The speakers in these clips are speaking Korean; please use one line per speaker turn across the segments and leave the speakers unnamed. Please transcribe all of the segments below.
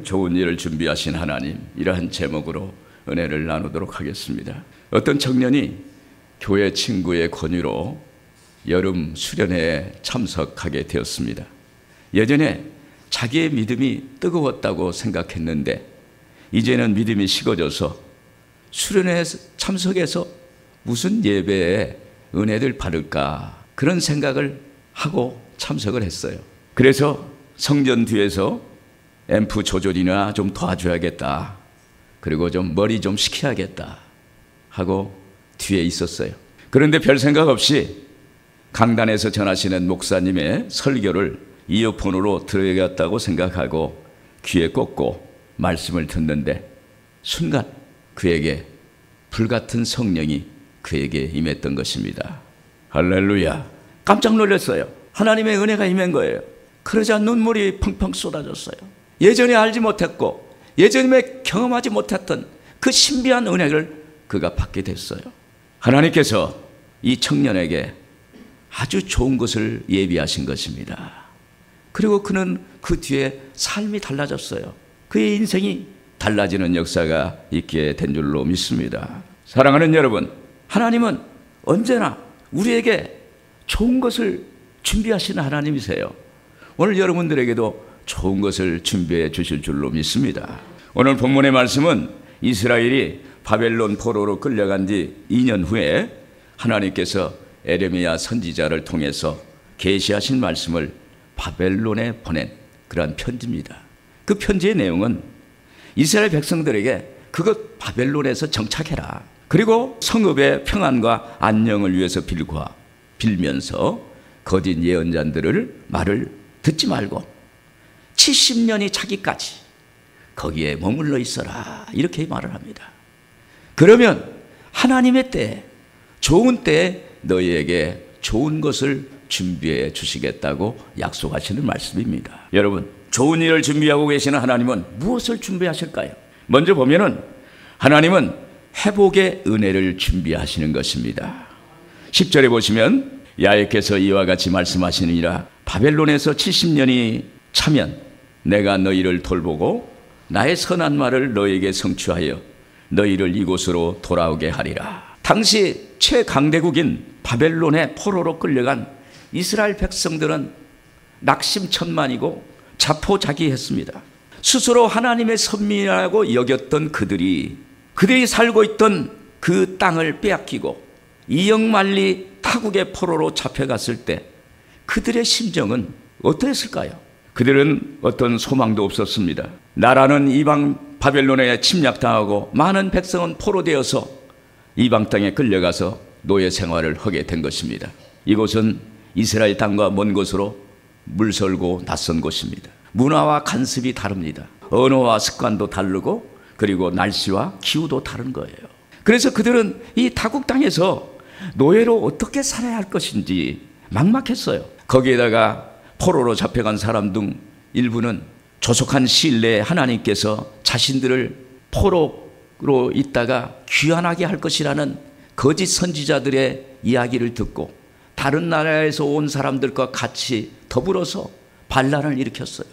좋은 일을 준비하신 하나님, 이러한 제목으로 은혜를 나누도록 하겠습니다. 어떤 청년이 교회 친구의 권유로 여름 수련회에 참석하게 되었습니다. 예전에 자기의 믿음이 뜨거웠다고 생각했는데 이제는 믿음이 식어져서 수련회에 참석해서 무슨 예배에 은혜를 받을까 그런 생각을 하고 참석을 했어요. 그래서 성전 뒤에서 앰프 조절이나 좀 도와줘야겠다, 그리고 좀 머리 좀 식혀야겠다 하고 뒤에 있었어요. 그런데 별 생각 없이 강단에서 전하시는 목사님의 설교를 이어폰으로 들어야겠다고 생각하고 귀에 꽂고 말씀을 듣는데 순간 그에게 불같은 성령이 그에게 임했던 것입니다. 할렐루야. 깜짝 놀랐어요. 하나님의 은혜가 임한 거예요. 그러자 눈물이 펑펑 쏟아졌어요. 예전에 알지 못했고 예전에 경험하지 못했던 그 신비한 은혜를 그가 받게 됐어요. 하나님께서 이 청년에게 아주 좋은 것을 예비하신 것입니다. 그리고 그는 그 뒤에 삶이 달라졌어요. 그의 인생이 달라지는 역사가 있게 된 줄로 믿습니다. 사랑하는 여러분, 하나님은 언제나 우리에게 좋은 것을 준비하시는 하나님이세요. 오늘 여러분들에게도 좋은 것을 준비해 주실 줄로 믿습니다. 오늘 본문의 말씀은 이스라엘이 바벨론 포로로 끌려간 뒤 2년 후에 하나님께서 에레미야 선지자를 통해서 계시하신 말씀을 바벨론에 보낸 그러한 편지입니다. 그 편지의 내용은 이스라엘 백성들에게 그것 바벨론에서 정착해라, 그리고 성읍의 평안과 안녕을 위해서 빌면서 거짓 예언자들을 말을 듣지 말고 70년이 차기까지 거기에 머물러 있어라, 이렇게 말을 합니다. 그러면 하나님의 때에, 좋은 때에 너희에게 좋은 것을 준비해 주시겠다고 약속하시는 말씀입니다. 여러분, 좋은 일을 준비하고 계시는 하나님은 무엇을 준비하실까요? 먼저 보면은 하나님은 회복의 은혜를 준비하시는 것입니다. 10절에 보시면 야훼께서 이와 같이 말씀하시느니라. 바벨론에서 70년이 차면 내가 너희를 돌보고 나의 선한 말을 너희에게 성취하여 너희를 이곳으로 돌아오게 하리라. 당시 최강대국인 바벨론의 포로로 끌려간 이스라엘 백성들은 낙심천만이고 자포자기했습니다. 스스로 하나님의 선민이라고 여겼던 그들이 살고 있던 그 땅을 빼앗기고 이역만리 타국의 포로로 잡혀갔을 때 그들의 심정은 어떠했을까요? 그들은 어떤 소망도 없었습니다. 나라는 이방 바벨론에 침략당하고 많은 백성은 포로되어서 이방 땅에 끌려가서 노예 생활을 하게 된 것입니다. 이곳은 이스라엘 땅과 먼 곳으로 물설고 낯선 곳입니다. 문화와 간습이 다릅니다. 언어와 습관도 다르고 그리고 날씨와 기후도 다른 거예요. 그래서 그들은 이 타국 땅에서 노예로 어떻게 살아야 할 것인지 막막했어요. 거기에다가 포로로 잡혀간 사람 등 일부는 조속한 시일 내에 하나님께서 자신들을 포로로 있다가 귀환하게 할 것이라는 거짓 선지자들의 이야기를 듣고 다른 나라에서 온 사람들과 같이 더불어서 반란을 일으켰어요.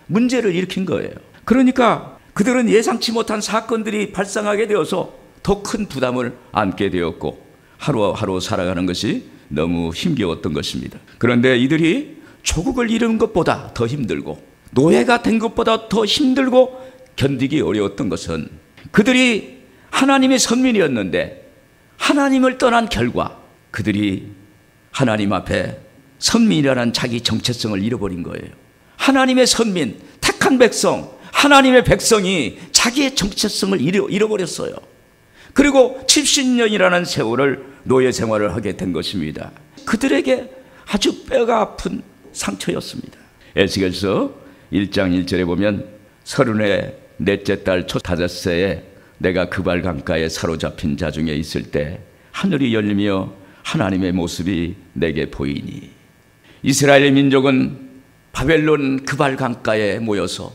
문제를 일으킨 거예요. 그러니까 그들은 예상치 못한 사건들이 발생하게 되어서 더 큰 부담을 안게 되었고 하루하루 살아가는 것이 너무 힘겨웠던 것입니다. 그런데 이들이 조국을 잃은 것보다 더 힘들고 노예가 된 것보다 더 힘들고 견디기 어려웠던 것은 그들이 하나님의 선민이었는데 하나님을 떠난 결과 그들이 하나님 앞에 선민이라는 자기 정체성을 잃어버린 거예요. 하나님의 선민, 택한 백성, 하나님의 백성이 자기의 정체성을 잃어버렸어요. 그리고 70년이라는 세월을 노예 생활을 하게 된 것입니다. 그들에게 아주 뼈가 아픈 상처였습니다. 에스겔서 1장 1절에 보면 서른의 넷째 달 초 5세에 내가 그발 강가에 사로잡힌 자 중에 있을 때 하늘이 열리며 하나님의 모습이 내게 보이니. 이스라엘 민족은 바벨론 그발 강가에 모여서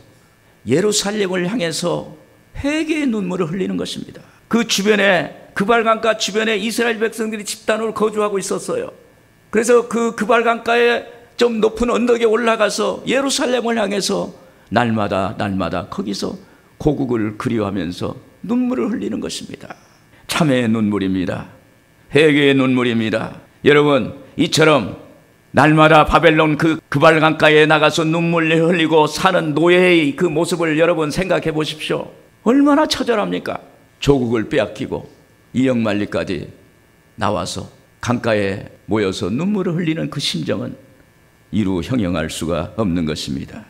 예루살렘을 향해서 회개의 눈물을 흘리는 것입니다. 그 주변에, 그발 강가 주변에 이스라엘 백성들이 집단으로 거주하고 있었어요. 그래서 그 그발 강가에 좀 높은 언덕에 올라가서 예루살렘을 향해서 날마다 거기서 고국을 그리워하면서 눈물을 흘리는 것입니다. 참회의 눈물입니다. 회개의 눈물입니다. 여러분, 이처럼 날마다 바벨론 그 그발강가에 나가서 눈물을 흘리고 사는 노예의 그 모습을 여러분 생각해 보십시오. 얼마나 처절합니까? 조국을 빼앗기고 이역만리까지 나와서 강가에 모여서 눈물을 흘리는 그 심정은 이루 형용할 수가 없는 것입니다.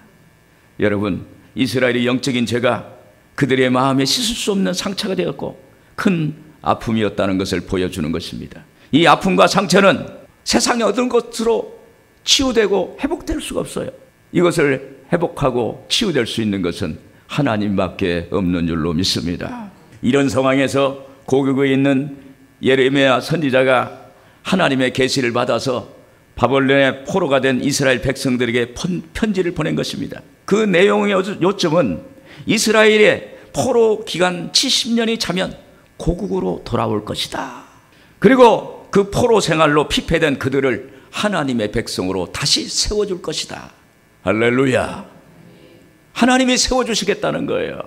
여러분, 이스라엘의 영적인 죄가 그들의 마음에 씻을 수 없는 상처가 되었고 큰 아픔이었다는 것을 보여주는 것입니다. 이 아픔과 상처는 세상의 어떤 것으로 치유되고 회복될 수가 없어요. 이것을 회복하고 치유될 수 있는 것은 하나님밖에 없는 줄로 믿습니다. 이런 상황에서 고국에 있는 예레미야 선지자가 하나님의 계시를 받아서 바벨론의 포로가 된 이스라엘 백성들에게 편지를 보낸 것입니다. 그 내용의 요점은 이스라엘의 포로 기간 70년이 차면 고국으로 돌아올 것이다. 그리고 그 포로 생활로 피폐된 그들을 하나님의 백성으로 다시 세워줄 것이다. 할렐루야. 하나님이 세워주시겠다는 거예요.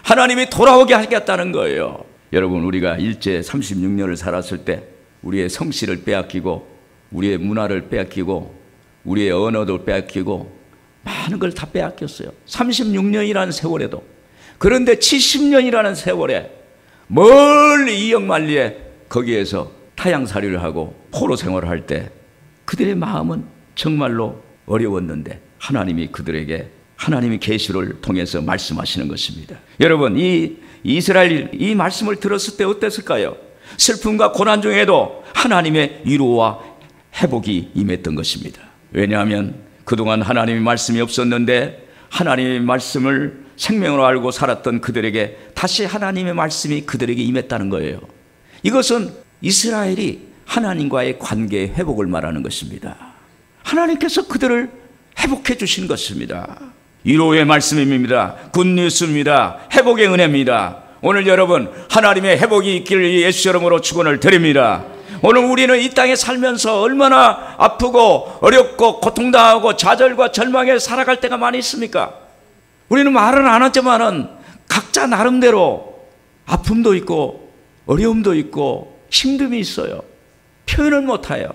하나님이 돌아오게 하겠다는 거예요. 여러분, 우리가 일제 36년을 살았을 때 우리의 성씨를 빼앗기고 우리의 문화를 빼앗기고 우리의 언어도 빼앗기고 많은 걸 다 빼앗겼어요. 36년이라는 세월에도. 그런데 70년이라는 세월에 멀리 이역만리에 거기에서 타향살이를 하고 포로 생활을 할 때 그들의 마음은 정말로 어려웠는데 하나님이 그들에게 하나님이 계시를 통해서 말씀하시는 것입니다. 여러분, 이 이스라엘 이 말씀을 들었을 때 어땠을까요? 슬픔과 고난 중에도 하나님의 위로와 회복이 임했던 것입니다. 왜냐하면 그동안 하나님의 말씀이 없었는데 하나님의 말씀을 생명으로 알고 살았던 그들에게 다시 하나님의 말씀이 그들에게 임했다는 거예요. 이것은 이스라엘이 하나님과의 관계의 회복을 말하는 것입니다. 하나님께서 그들을 회복해 주신 것입니다. 위로의 말씀입니다. 굿뉴스입니다. 회복의 은혜입니다. 오늘 여러분, 하나님의 회복이 있기를 예수 이름으로 축원을 드립니다. 오늘 우리는 이 땅에 살면서 얼마나 아프고 어렵고 고통당하고 좌절과 절망에 살아갈 때가 많이 있습니까? 우리는 말은 안 하지만은 각자 나름대로 아픔도 있고 어려움도 있고 힘듦이 있어요. 표현을 못해요.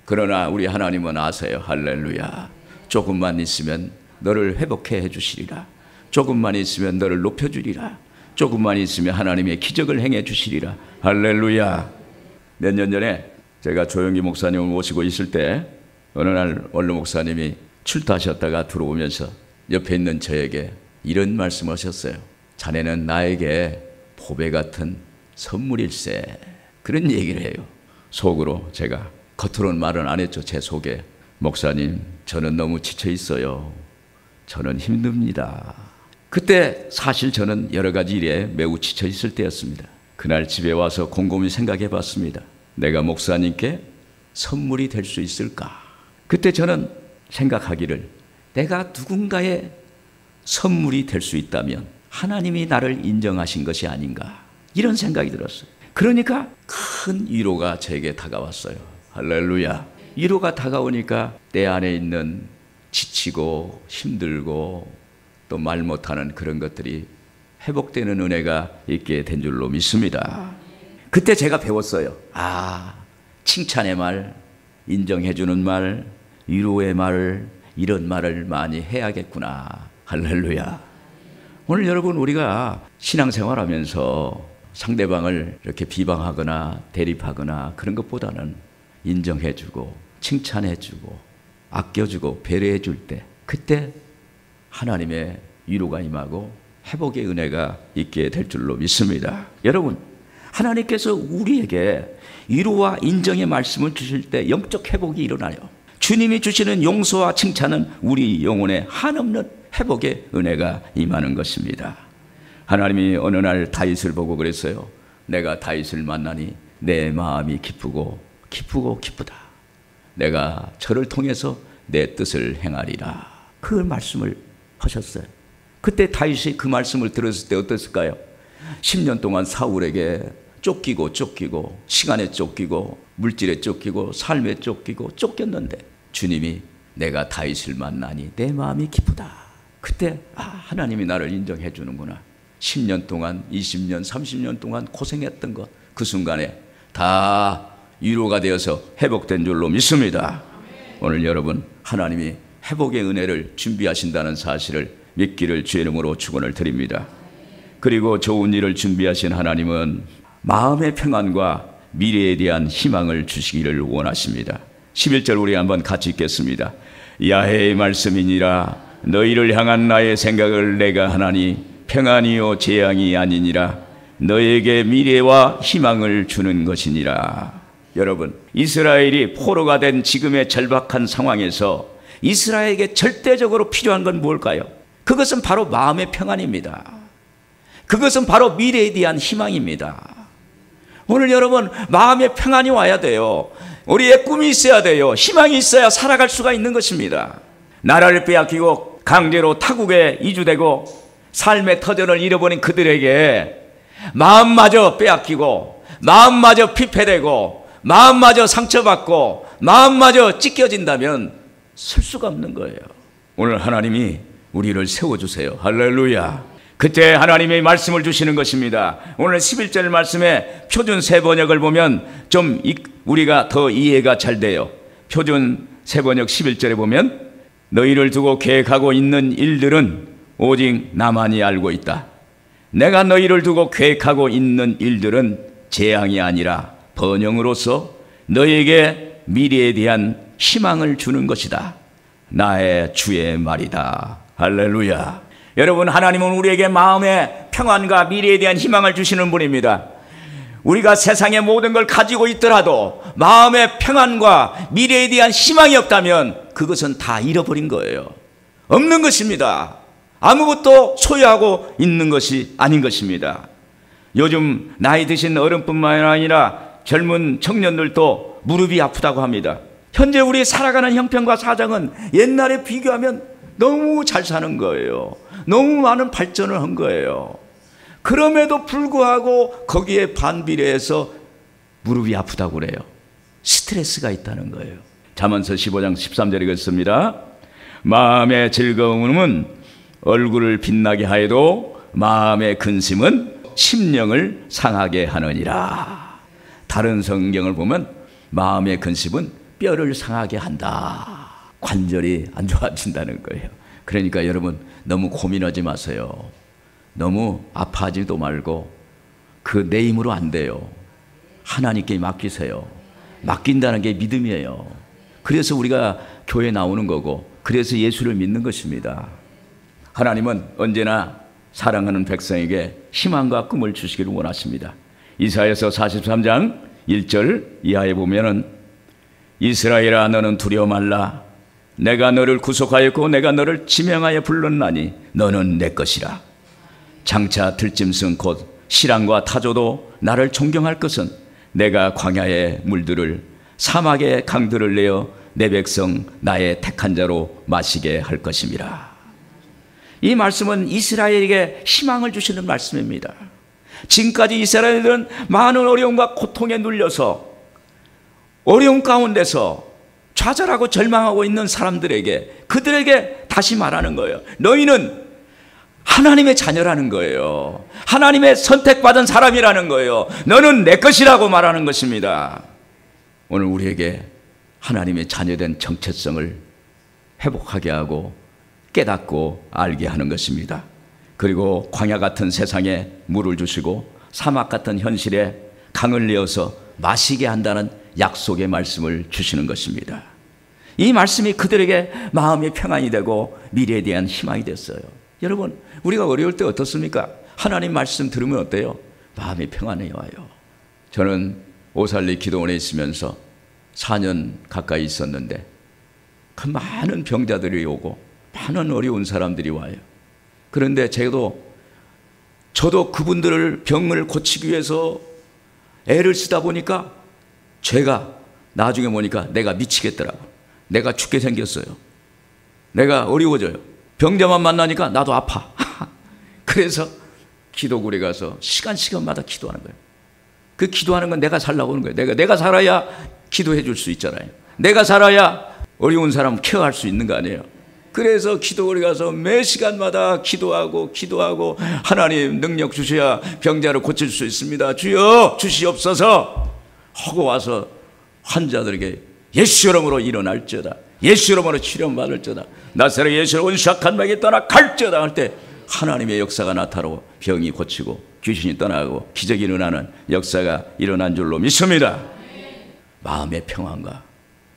그러나 우리 하나님은 아세요. 할렐루야. 조금만 있으면 너를 회복해 주시리라. 조금만 있으면 너를 높여주리라. 조금만 있으면 하나님의 기적을 행해 주시리라. 할렐루야. 몇 년 전에 제가 조영기 목사님을 모시고 있을 때 어느 날 원로 목사님이 출타하셨다가 들어오면서 옆에 있는 저에게 이런 말씀하셨어요. 자네는 나에게 보배 같은 선물일세. 그런 얘기를 해요. 속으로 제가 겉으로는 말은 안 했죠. 제 속에 목사님, 저는 너무 지쳐 있어요. 저는 힘듭니다. 그때 사실 저는 여러 가지 일에 매우 지쳐 있을 때였습니다. 그날 집에 와서 곰곰이 생각해 봤습니다. 내가 목사님께 선물이 될 수 있을까? 그때 저는 생각하기를 내가 누군가의 선물이 될 수 있다면 하나님이 나를 인정하신 것이 아닌가, 이런 생각이 들었어요. 그러니까 큰 위로가 제게 다가왔어요. 할렐루야. 위로가 다가오니까 내 안에 있는 지치고 힘들고 또 말 못하는 그런 것들이 회복되는 은혜가 있게 된 줄로 믿습니다. 그때 제가 배웠어요. 칭찬의 말, 인정해주는 말, 위로의 말, 이런 말을 많이 해야겠구나. 할렐루야. 오늘 여러분, 우리가 신앙생활하면서 상대방을 이렇게 비방하거나 대립하거나 그런 것보다는 인정해주고 칭찬해주고 아껴주고 배려해줄 때, 그때 하나님의 위로가 임하고 회복의 은혜가 있게 될 줄로 믿습니다. 여러분, 하나님께서 우리에게 위로와 인정의 말씀을 주실 때 영적 회복이 일어나요. 주님이 주시는 용서와 칭찬은 우리 영혼에 한없는 회복의 은혜가 임하는 것입니다. 하나님이 어느 날 다윗을 보고 그랬어요. 내가 다윗을 만나니 내 마음이 기쁘고 기쁘다. 내가 저를 통해서 내 뜻을 행하리라. 그 말씀을 하셨어요. 그때 다윗이 그 말씀을 들었을 때 어땠을까요? 10년 동안 사울에게 쫓기고 시간에 쫓기고 물질에 쫓기고 삶에 쫓기고 쫓겼는데 주님이 내가 다윗을 만나니 내 마음이 기쁘다. 그때 하나님이 나를 인정해 주는구나. 10년 동안, 20년, 30년 동안 고생했던 것, 그 순간에 다 위로가 되어서 회복된 줄로 믿습니다. 오늘 여러분, 하나님이 회복의 은혜를 준비하신다는 사실을 믿기를 주의 이름으로 축원을 드립니다. 그리고 좋은 일을 준비하신 하나님은 마음의 평안과 미래에 대한 희망을 주시기를 원하십니다. 11절 우리 한번 같이 읽겠습니다. 야훼의 말씀이니라 너희를 향한 나의 생각을 내가 하나니 평안이요 재앙이 아니니라 너에게 미래와 희망을 주는 것이니라. 여러분, 이스라엘이 포로가 된 지금의 절박한 상황에서 이스라엘에게 절대적으로 필요한 건 뭘까요? 그것은 바로 마음의 평안입니다. 그것은 바로 미래에 대한 희망입니다. 오늘 여러분, 마음의 평안이 와야 돼요. 우리의 꿈이 있어야 돼요. 희망이 있어야 살아갈 수가 있는 것입니다. 나라를 빼앗기고 강제로 타국에 이주되고 삶의 터전을 잃어버린 그들에게 마음마저 빼앗기고 마음마저 피폐되고 마음마저 상처받고 마음마저 찢겨진다면 설 수가 없는 거예요. 오늘 하나님이 우리를 세워주세요. 할렐루야. 그때 하나님의 말씀을 주시는 것입니다. 오늘 11절 말씀에 표준 세번역을 보면 좀 우리가 더 이해가 잘 돼요. 표준 세번역 11절에 보면 너희를 두고 계획하고 있는 일들은 오직 나만이 알고 있다. 내가 너희를 두고 계획하고 있는 일들은 재앙이 아니라 번영으로서 너희에게 미래에 대한 희망을 주는 것이다. 나의 주의 말이다. 할렐루야. 여러분, 하나님은 우리에게 마음의 평안과 미래에 대한 희망을 주시는 분입니다. 우리가 세상의 모든 걸 가지고 있더라도 마음의 평안과 미래에 대한 희망이 없다면 그것은 다 잃어버린 거예요. 없는 것입니다. 아무것도 소유하고 있는 것이 아닌 것입니다. 요즘 나이 드신 어른뿐만 아니라 젊은 청년들도 무릎이 아프다고 합니다. 현재 우리 살아가는 형편과 사정은 옛날에 비교하면 너무 잘 사는 거예요. 너무 많은 발전을 한 거예요. 그럼에도 불구하고 거기에 반비례해서 무릎이 아프다고 그래요. 스트레스가 있다는 거예요. 잠언서 15장 13절에 그렇습니다. 마음의 즐거움은 얼굴을 빛나게 하여도 마음의 근심은 심령을 상하게 하느니라. 다른 성경을 보면 마음의 근심은 뼈를 상하게 한다. 관절이 안 좋아진다는 거예요. 그러니까 여러분, 너무 고민하지 마세요. 너무 아파하지도 말고 그 내 힘으로 안 돼요. 하나님께 맡기세요. 맡긴다는 게 믿음이에요. 그래서 우리가 교회 나오는 거고 그래서 예수를 믿는 것입니다. 하나님은 언제나 사랑하는 백성에게 희망과 꿈을 주시기를 원하십니다. 이사야서 43장 1절 이하에 보면은 이스라엘아 너는 두려워 말라. 내가 너를 구속하였고 내가 너를 지명하여 불렀나니 너는 내 것이라. 장차 들짐승 곧 시랑과 타조도 나를 존경할 것은 내가 광야의 물들을 사막의 강들을 내어 내 백성 나의 택한 자로 마시게 할 것임이라. 이 말씀은 이스라엘에게 희망을 주시는 말씀입니다. 지금까지 이스라엘들은 많은 어려움과 고통에 눌려서 어려움 가운데서 좌절하고 절망하고 있는 사람들에게, 그들에게 다시 말하는 거예요. 너희는 하나님의 자녀라는 거예요. 하나님의 선택받은 사람이라는 거예요. 너는 내 것이라고 말하는 것입니다. 오늘 우리에게 하나님의 자녀된 정체성을 회복하게 하고 깨닫고 알게 하는 것입니다. 그리고 광야 같은 세상에 물을 주시고 사막 같은 현실에 강을 내어서 마시게 한다는 약속의 말씀을 주시는 것입니다. 이 말씀이 그들에게 마음의 평안이 되고 미래에 대한 희망이 됐어요. 여러분, 우리가 어려울 때 어떻습니까? 하나님 말씀 들으면 어때요? 마음이 평안해 와요. 저는 오살리 기도원에 있으면서 4년 가까이 있었는데 그 많은 병자들이 오고 많은 어려운 사람들이 와요. 그런데 저도 그분들을 병을 고치기 위해서 애를 쓰다 보니까 제가 나중에 보니까 내가 미치겠더라고. 내가 죽게 생겼어요. 내가 어려워져요. 병자만 만나니까 나도 아파. 그래서 기도굴에 가서 시간마다 기도하는 거예요. 그 기도하는 건 내가 살라고 하는 거예요. 내가 살아야 기도해 줄 수 있잖아요. 내가 살아야 어려운 사람 케어할 수 있는 거 아니에요. 그래서 기도를 가서 매 시간마다 기도하고 하나님 능력 주셔야 병자를 고칠 수 있습니다. 주여 주시옵소서 하고 와서 환자들에게 예수 이름으로 일어날지어다, 예수 이름으로 치료받을지어다, 나사렛 예수로 온수악한 마귀 떠나 갈지어다 할 때 하나님의 역사가 나타나고 병이 고치고 귀신이 떠나고 기적이 일어나는 역사가 일어난 줄로 믿습니다. 마음의 평안과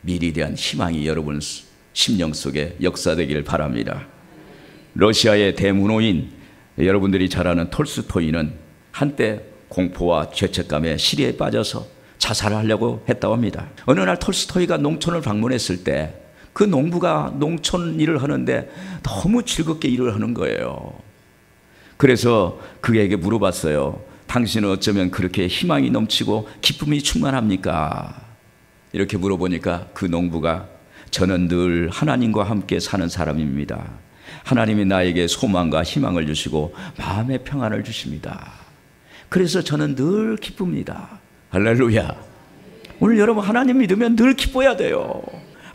미래에 대한 희망이 여러분 심령 속에 역사되길 바랍니다. 러시아의 대문호인 여러분들이 잘 아는 톨스토이는 한때 공포와 죄책감에 시리에 빠져서 자살을 하려고 했다고 합니다. 어느 날 톨스토이가 농촌을 방문했을 때 그 농부가 농촌 일을 하는데 너무 즐겁게 일을 하는 거예요. 그래서 그에게 물어봤어요. 당신은 어쩌면 그렇게 희망이 넘치고 기쁨이 충만합니까? 이렇게 물어보니까 그 농부가 저는 늘 하나님과 함께 사는 사람입니다. 하나님이 나에게 소망과 희망을 주시고 마음의 평안을 주십니다. 그래서 저는 늘 기쁩니다. 할렐루야. 오늘 여러분 하나님 믿으면 늘 기뻐야 돼요.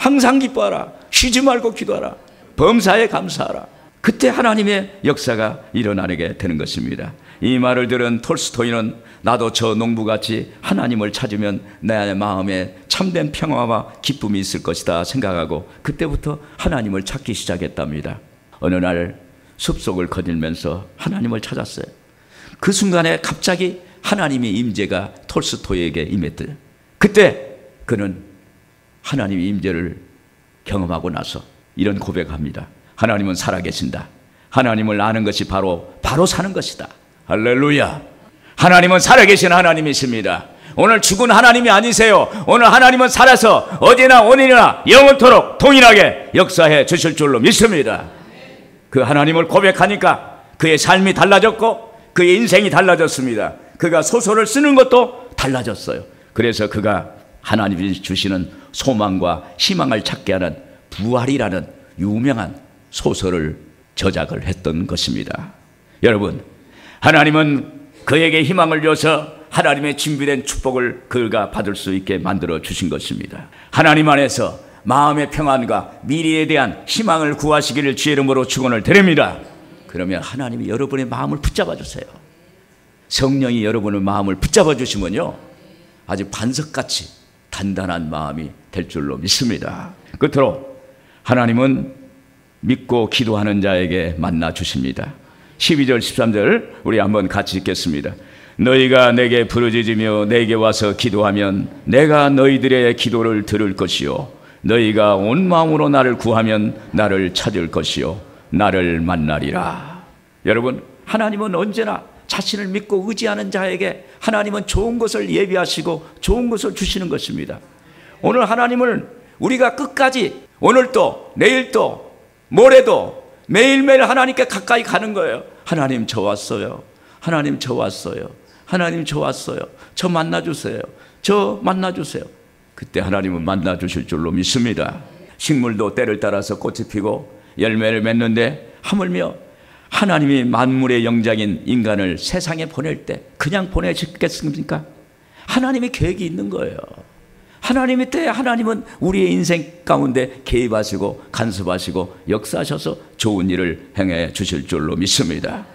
항상 기뻐하라. 쉬지 말고 기도하라. 범사에 감사하라. 그때 하나님의 역사가 일어나게 되는 것입니다. 이 말을 들은 톨스토이는 나도 저 농부같이 하나님을 찾으면 내 마음에 참된 평화와 기쁨이 있을 것이다 생각하고 그때부터 하나님을 찾기 시작했답니다. 어느 날 숲속을 거닐면서 하나님을 찾았어요. 그 순간에 갑자기 하나님의 임재가 톨스토이에게 임했대요. 그때 그는 하나님의 임재를 경험하고 나서 이런 고백합니다. 하나님은 살아계신다. 하나님을 아는 것이 바로 사는 것이다. 할렐루야. 하나님은 살아계신 하나님이십니다. 오늘 죽은 하나님이 아니세요. 오늘 하나님은 살아서 어제나 오늘이나 영원토록 동일하게 역사해 주실 줄로 믿습니다. 그 하나님을 고백하니까 그의 삶이 달라졌고 그의 인생이 달라졌습니다. 그가 소설을 쓰는 것도 달라졌어요. 그래서 그가 하나님이 주시는 소망과 희망을 찾게 하는 부활이라는 유명한 소설을 저작을 했던 것입니다. 여러분, 하나님은 그에게 희망을 줘서 하나님의 준비된 축복을 그가 받을 수 있게 만들어 주신 것입니다. 하나님 안에서 마음의 평안과 미래에 대한 희망을 구하시기를 주의 이름으로 축원을 드립니다. 그러면 하나님이 여러분의 마음을 붙잡아 주세요. 성령이 여러분의 마음을 붙잡아 주시면요, 아주 반석같이 단단한 마음이 될 줄로 믿습니다. 끝으로 하나님은 믿고 기도하는 자에게 만나 주십니다. 12절 13절 우리 한번 같이 읽겠습니다. 너희가 내게 부르짖으며 내게 와서 기도하면 내가 너희들의 기도를 들을 것이요 너희가 온 마음으로 나를 구하면 나를 찾을 것이요 나를 만나리라. 여러분, 하나님은 언제나 자신을 믿고 의지하는 자에게 하나님은 좋은 것을 예비하시고 좋은 것을 주시는 것입니다. 오늘 하나님을 우리가 끝까지 오늘도 내일도 모레도 매일매일 하나님께 가까이 가는 거예요. 하나님 저 왔어요. 하나님 저 왔어요. 하나님 저 왔어요. 저 만나주세요. 저 만나주세요. 그때 하나님은 만나주실 줄로 믿습니다. 식물도 때를 따라서 꽃이 피고 열매를 맺는데 하물며 하나님이 만물의 영장인 인간을 세상에 보낼 때 그냥 보내시겠습니까? 하나님의 계획이 있는 거예요. 하나님의 때에 하나님은 우리의 인생 가운데 개입하시고 간섭하시고 역사하셔서 좋은 일을 행해 주실 줄로 믿습니다.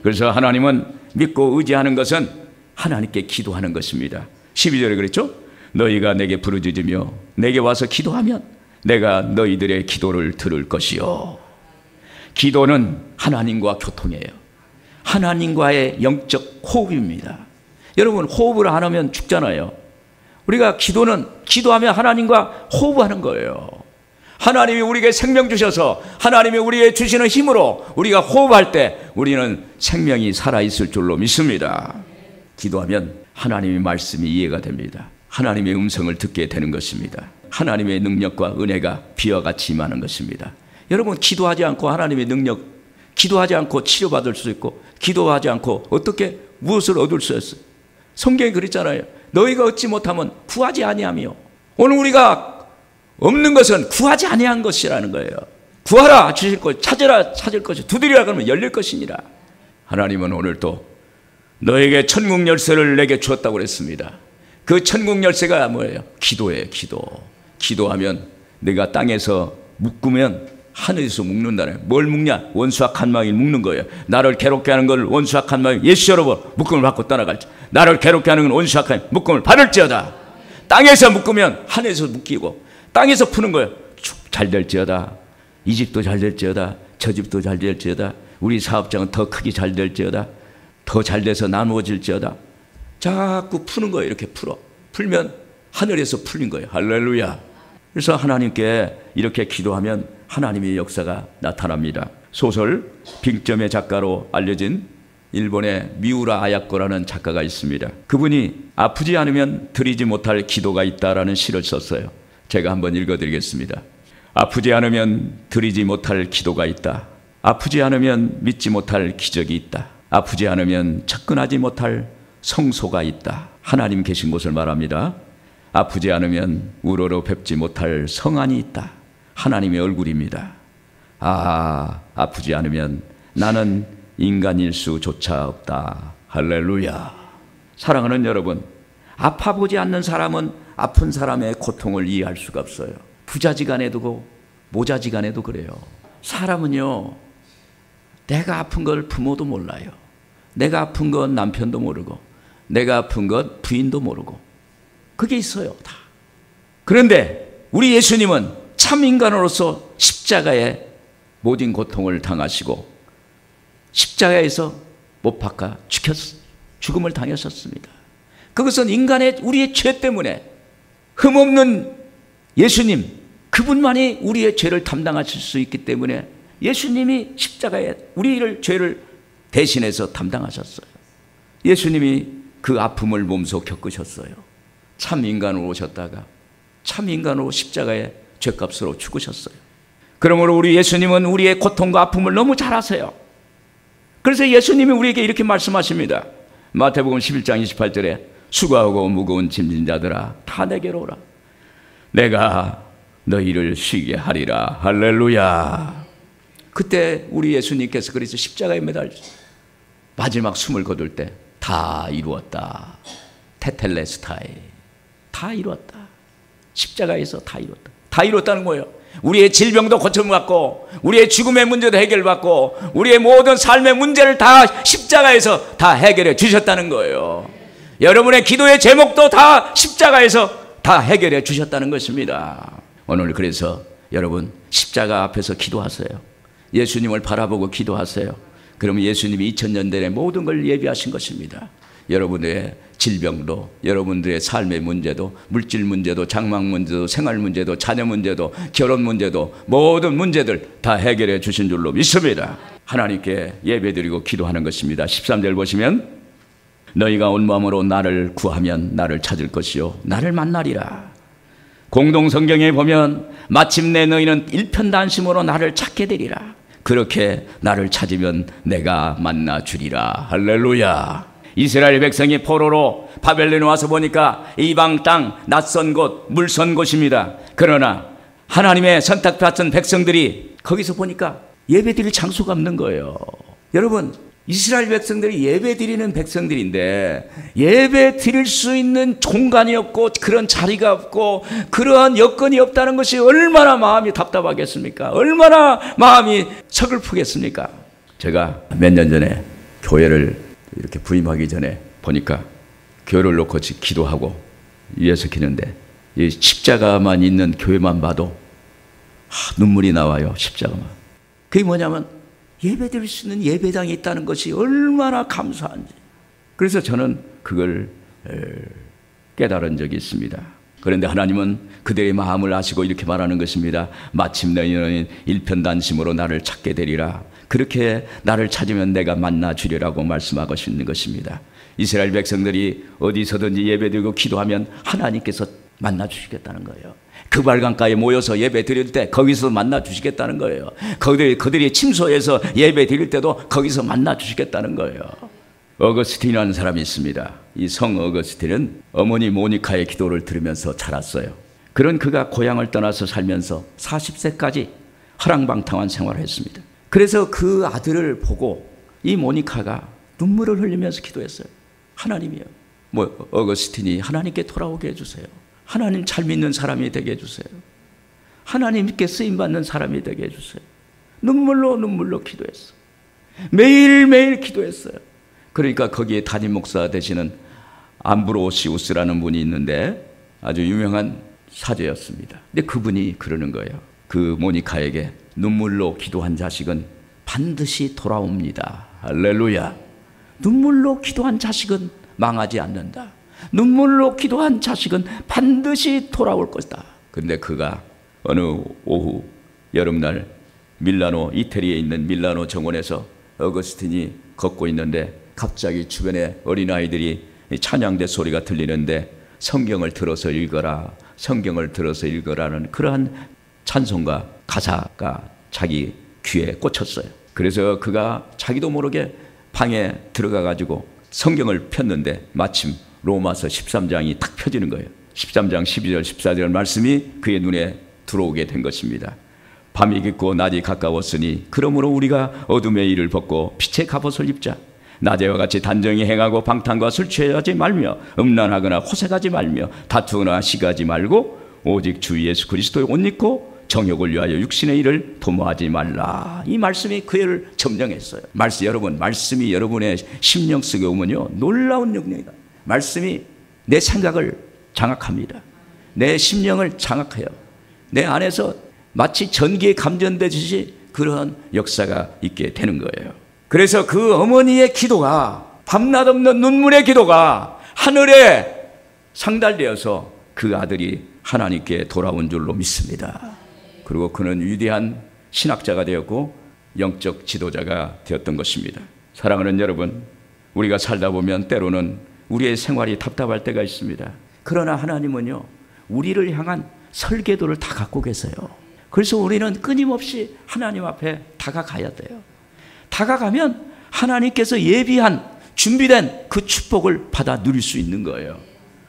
그래서 하나님은 믿고 의지하는 것은 하나님께 기도하는 것입니다. 12절에 그랬죠? 너희가 내게 부르짖으며 내게 와서 기도하면 내가 너희들의 기도를 들을 것이요. 기도는 하나님과 교통이에요. 하나님과의 영적 호흡입니다. 여러분, 호흡을 안 하면 죽잖아요. 우리가 기도하면 하나님과 호흡하는 거예요. 하나님이 우리에게 생명 주셔서 하나님이 우리에게 주시는 힘으로 우리가 호흡할 때 우리는 생명이 살아있을 줄로 믿습니다. 기도하면 하나님의 말씀이 이해가 됩니다. 하나님의 음성을 듣게 되는 것입니다. 하나님의 능력과 은혜가 비와 같이 임하는 것입니다. 여러분, 기도하지 않고 하나님의 능력, 기도하지 않고 치료받을 수 있고 기도하지 않고 어떻게 무엇을 얻을 수 있어요? 성경에 그랬잖아요. 너희가 얻지 못하면 구하지 아니하며. 오늘 우리가 없는 것은 구하지 아니한 것이라는 거예요. 구하라 주실 것, 찾으라 찾을 것이, 두드리라 그러면 열릴 것이니라. 하나님은 오늘 또 너에게 천국 열쇠를 내게 주었다고 그랬습니다. 그 천국 열쇠가 뭐예요? 기도예요. 기도하면 내가 땅에서 묶으면 하늘에서 묶는다네. 뭘 묶냐? 원수와 한마음이 묶는 거예요. 나를 괴롭게 하는 걸 원수와 한마음이 예수 여러분 묶음을 받고 떠나갈지. 나를 괴롭게 하는 건 원수와 한마음이 묶음을 받을지어다. 땅에서 묶으면 하늘에서 묶이고 땅에서 푸는 거예요. 잘 될지어다. 이 집도 잘 될지어다. 저 집도 잘 될지어다. 우리 사업장은 더 크게 잘 될지어다. 더 잘 돼서 나누어질지어다. 자꾸 푸는 거예요. 이렇게 풀면 하늘에서 풀린 거예요. 할렐루야. 그래서 하나님께 이렇게 기도하면 하나님의 역사가 나타납니다. 소설 빙점의 작가로 알려진 일본의 미우라 아야코라는 작가가 있습니다. 그분이 아프지 않으면 드리지 못할 기도가 있다라는 시를 썼어요. 제가 한번 읽어드리겠습니다. 아프지 않으면 드리지 못할 기도가 있다. 아프지 않으면 믿지 못할 기적이 있다. 아프지 않으면 접근하지 못할 성소가 있다. 하나님 계신 곳을 말합니다. 아프지 않으면 우러러 뵙지 못할 성안이 있다. 하나님의 얼굴입니다. 아프지 않으면 나는 인간일 수조차 없다. 할렐루야. 사랑하는 여러분, 아파보지 않는 사람은 아픈 사람의 고통을 이해할 수가 없어요. 부자지간에도 모자지간에도 그래요. 사람은요, 내가 아픈 걸 부모도 몰라요. 내가 아픈 건 남편도 모르고, 내가 아픈 건 부인도 모르고, 그게 있어요, 다. 그런데 우리 예수님은 참 인간으로서 십자가에 모든 고통을 당하시고 십자가에서 못 박아 죽음을 당하셨습니다. 그것은 우리의 죄 때문에 흠없는 예수님, 그분만이 우리의 죄를 담당하실 수 있기 때문에 예수님이 십자가에 우리를 죄를 대신해서 담당하셨어요. 예수님이 그 아픔을 몸소 겪으셨어요. 참 인간으로 오셨다가 참 인간으로 십자가에 죄값으로 죽으셨어요. 그러므로 우리 예수님은 우리의 고통과 아픔을 너무 잘 아세요. 그래서 예수님이 우리에게 이렇게 말씀하십니다. 마태복음 11장 28절에 수고하고 무거운 짐진 자들아 다 내게로 오라. 내가 너희를 쉬게 하리라. 할렐루야. 그때 우리 예수님께서 그래서 십자가에 매달려 마지막 숨을 거둘 때 다 이루었다. 테텔레스타이. 다 이루었다. 십자가에서 다 이루었다. 다 이루었다는 거예요. 우리의 질병도 고쳐받고 우리의 죽음의 문제도 해결받고 우리의 모든 삶의 문제를 다 십자가에서 다 해결해 주셨다는 거예요. 여러분의 기도의 제목도 다 십자가에서 다 해결해 주셨다는 것입니다. 오늘 그래서 여러분 십자가 앞에서 기도하세요. 예수님을 바라보고 기도하세요. 그러면 예수님이 2000년 전에 모든 걸 예비하신 것입니다. 여러분의 질병도, 여러분들의 삶의 문제도, 물질 문제도, 장막 문제도, 생활 문제도, 자녀 문제도, 결혼 문제도, 모든 문제들 다 해결해 주신 줄로 믿습니다. 하나님께 예배드리고 기도하는 것입니다. 13절 보시면 너희가 온 마음으로 나를 구하면 나를 찾을 것이요 나를 만나리라. 공동성경에 보면 마침내 너희는 일편단심으로 나를 찾게 되리라. 그렇게 나를 찾으면 내가 만나 주리라. 할렐루야. 이스라엘 백성이 포로로 바벨론에 와서 보니까 이방 땅, 낯선 곳, 물선 곳입니다. 그러나 하나님의 선택받은 백성들이 거기서 보니까 예배드릴 장소가 없는 거예요. 여러분, 이스라엘 백성들이 예배드리는 백성들인데 예배 드릴 수 있는 공간이 없고 그런 자리가 없고 그러한 여건이 없다는 것이 얼마나 마음이 답답하겠습니까? 얼마나 마음이 서글프겠습니까? 제가 몇 년 전에 교회를 이렇게 부임하기 전에 보니까 교회를 놓고 기도하고 위에서 기는데 이 십자가만 있는 교회만 봐도 눈물이 나와요. 십자가만. 그게 뭐냐면 예배드릴 수 있는 예배당이 있다는 것이 얼마나 감사한지. 그래서 저는 그걸 깨달은 적이 있습니다. 그런데 하나님은 그들의 마음을 아시고 이렇게 말하는 것입니다. 마침내 너희는 일편단심으로 나를 찾게 되리라. 그렇게 나를 찾으면 내가 만나 주리라고 말씀하고 있는 것입니다. 이스라엘 백성들이 어디서든지 예배드리고 기도하면 하나님께서 만나 주시겠다는 거예요. 그발강가에 모여서 예배 드릴 때 거기서 만나 주시겠다는 거예요. 그들이 침소에서 예배 드릴 때도 거기서 만나 주시겠다는 거예요. 어거스틴이라는 사람이 있습니다. 이 성 어거스틴은 어머니 모니카의 기도를 들으면서 자랐어요. 그런 그가 고향을 떠나서 살면서 40세까지 허랑방탕한 생활을 했습니다. 그래서 그 아들을 보고 이 모니카가 눈물을 흘리면서 기도했어요. 하나님이요, 어거스틴이 하나님께 돌아오게 해주세요. 하나님 잘 믿는 사람이 되게 해주세요. 하나님께 쓰임받는 사람이 되게 해주세요. 눈물로 기도했어. 매일매일 기도했어요. 그러니까 거기에 담임 목사 되시는 암브로시우스라는 분이 있는데 아주 유명한 사제였습니다. 근데 그분이 그러는 거예요. 그 모니카에게 눈물로 기도한 자식은 반드시 돌아옵니다. 할렐루야. 눈물로 기도한 자식은 망하지 않는다. 눈물로 기도한 자식은 반드시 돌아올 것이다. 근데 그가 어느 오후 여름날 밀라노, 이태리에 있는 밀라노 정원에서 어거스틴이 걷고 있는데 갑자기 주변에 어린아이들이 찬양대 소리가 들리는데 성경을 들어서 읽어라, 성경을 들어서 읽어라는 그러한 찬송가 가사가 자기 귀에 꽂혔어요. 그래서 그가 자기도 모르게 방에 들어가 가지고 성경을 폈는데 마침 로마서 13장이 딱 펴지는 거예요. 13장 12절 14절 말씀이 그의 눈에 들어오게 된 것입니다. 밤이 깊고 낮이 가까웠으니 그러므로 우리가 어둠의 일을 벗고 빛의 갑옷을 입자. 낮에와 같이 단정히 행하고 방탕과 술 취하지 말며 음란하거나 호색하지 말며 다투거나 시가지 말고 오직 주 예수 그리스도의 옷 입고 정욕을 위하여 육신의 일을 도모하지 말라. 이 말씀이 그를 점령했어요. 여러분, 말씀이 여러분의 심령 속에 오면요 놀라운 능력이다. 말씀이 내 생각을 장악합니다. 내 심령을 장악해요. 내 안에서 마치 전기에 감전되듯이 그런 역사가 있게 되는 거예요. 그래서 그 어머니의 기도가, 밤낮 없는 눈물의 기도가 하늘에 상달되어서 그 아들이 하나님께 돌아온 줄로 믿습니다. 그리고 그는 위대한 신학자가 되었고 영적 지도자가 되었던 것입니다. 사랑하는 여러분, 우리가 살다 보면 때로는 우리의 생활이 답답할 때가 있습니다. 그러나 하나님은요 우리를 향한 설계도를 다 갖고 계세요. 그래서 우리는 끊임없이 하나님 앞에 다가가야 돼요. 다가가면 하나님께서 예비한 준비된 그 축복을 받아 누릴 수 있는 거예요.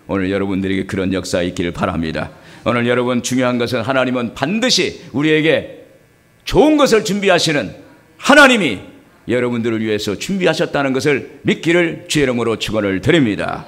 오늘 여러분들에게 그런 역사 있기를 바랍니다. 오늘 여러분, 중요한 것은 하나님은 반드시 우리에게 좋은 것을 준비하시는 하나님이 여러분들을 위해서 준비하셨다는 것을 믿기를 주의 이름으로 축원을 드립니다.